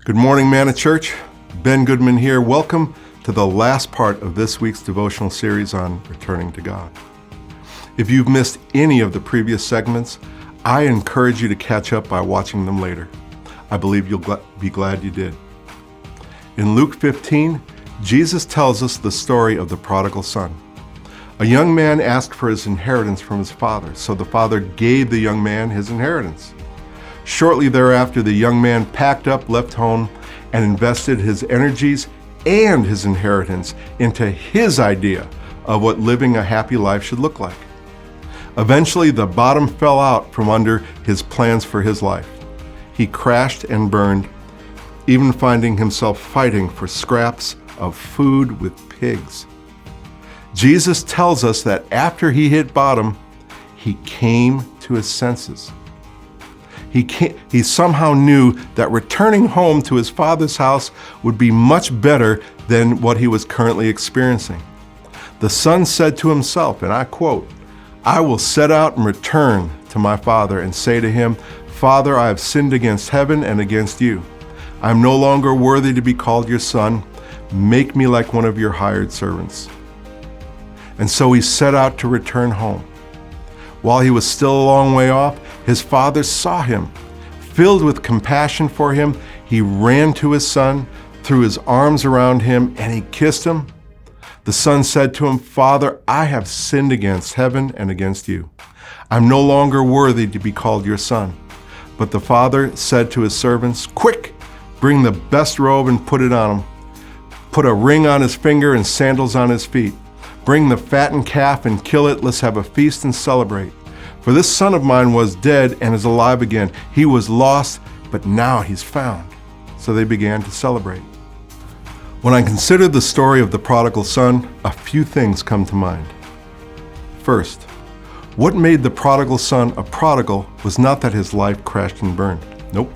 Good morning, Manna Church. Ben Goodman here. Welcome to the last part of this week's devotional series on returning to God. If you've missed any of the previous segments, I encourage you to catch up by watching them later. I believe you'll be glad you did. In Luke 15, Jesus tells us the story of the prodigal son. A young man asked for his inheritance from his father, so the father gave the young man his inheritance. Shortly thereafter, the young man packed up, left home, and invested his energies and his inheritance into his idea of what living a happy life should look like. Eventually, the bottom fell out from under his plans for his life. He crashed and burned, even finding himself fighting for scraps of food with pigs. Jesus tells us that after he hit bottom, he came to his senses. He somehow knew that returning home to his father's house would be much better than what he was currently experiencing. The son said to himself, and I quote, "I will set out and return to my father and say to him, 'Father, I have sinned against heaven and against you. I am no longer worthy to be called your son. Make me like one of your hired servants.'" And so he set out to return home. While he was still a long way off, his father saw him. Filled with compassion for him, he ran to his son, threw his arms around him, and he kissed him. The son said to him, "Father, I have sinned against heaven and against you. I'm no longer worthy to be called your son." But the father said to his servants, "Quick, bring the best robe and put it on him. Put a ring on his finger and sandals on his feet. Bring the fattened calf and kill it. Let's have a feast and celebrate. For this son of mine was dead and is alive again. He was lost, but now he's found." So they began to celebrate. When I consider the story of the prodigal son, a few things come to mind. First, what made the prodigal son a prodigal was not that his life crashed and burned. Nope.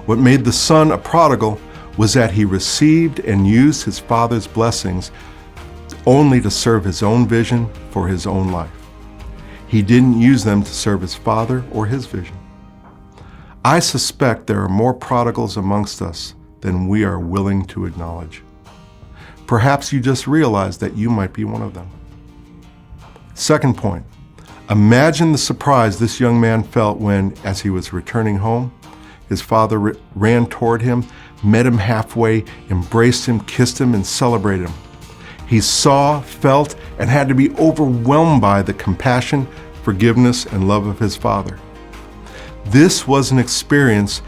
What made the son a prodigal was that he received and used his father's blessings only to serve his own vision for his own life. He didn't use them to serve his father or his vision. I suspect there are more prodigals amongst us than we are willing to acknowledge. Perhaps you just realized that you might be one of them. Second point, imagine the surprise this young man felt when, as he was returning home, his father ran toward him, met him halfway, embraced him, kissed him, and celebrated him. He saw, felt, and had to be overwhelmed by the compassion, forgiveness, and love of his father. This was an experience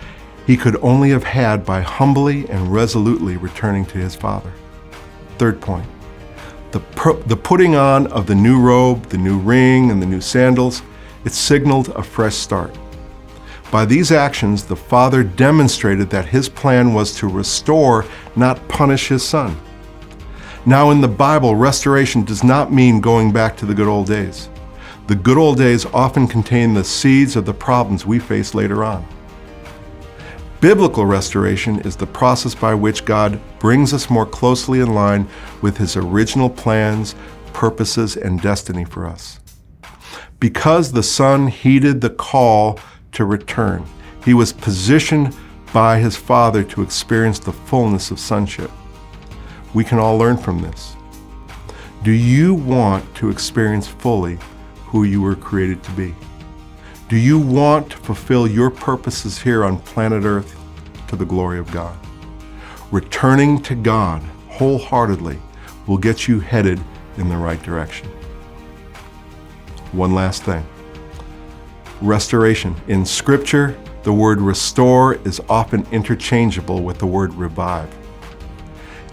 he could only have had by humbly and resolutely returning to his father. Third point, the putting on of the new robe, the new ring, and the new sandals, it signaled a fresh start. By these actions, the father demonstrated that his plan was to restore, not punish his son. Now in the Bible, restoration does not mean going back to the good old days. The good old days often contain the seeds of the problems we face later on. Biblical restoration is the process by which God brings us more closely in line with His original plans, purposes, and destiny for us. Because the son heeded the call to return, he was positioned by his father to experience the fullness of sonship. We can all learn from this. Do you want to experience fully who you were created to be? Do you want to fulfill your purposes here on planet Earth to the glory of God? Returning to God wholeheartedly will get you headed in the right direction. One last thing. Restoration. In Scripture, the word restore is often interchangeable with the word revive.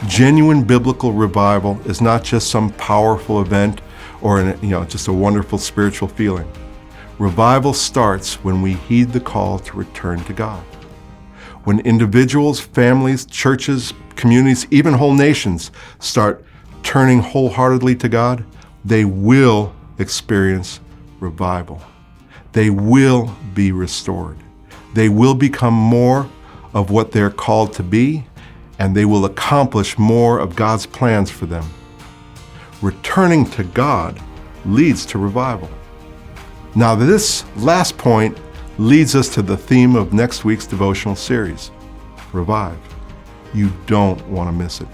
Genuine biblical revival is not just some powerful event or just a wonderful spiritual feeling. Revival starts when we heed the call to return to God. When individuals, families, churches, communities, even whole nations start turning wholeheartedly to God, they will experience revival. They will be restored. They will become more of what they're called to be, and they will accomplish more of God's plans for them. Returning to God leads to revival. Now, this last point leads us to the theme of next week's devotional series. revived. You don't want to miss it.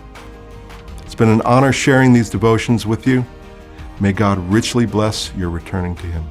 It's been an honor sharing these devotions with you. May God richly bless your returning to Him.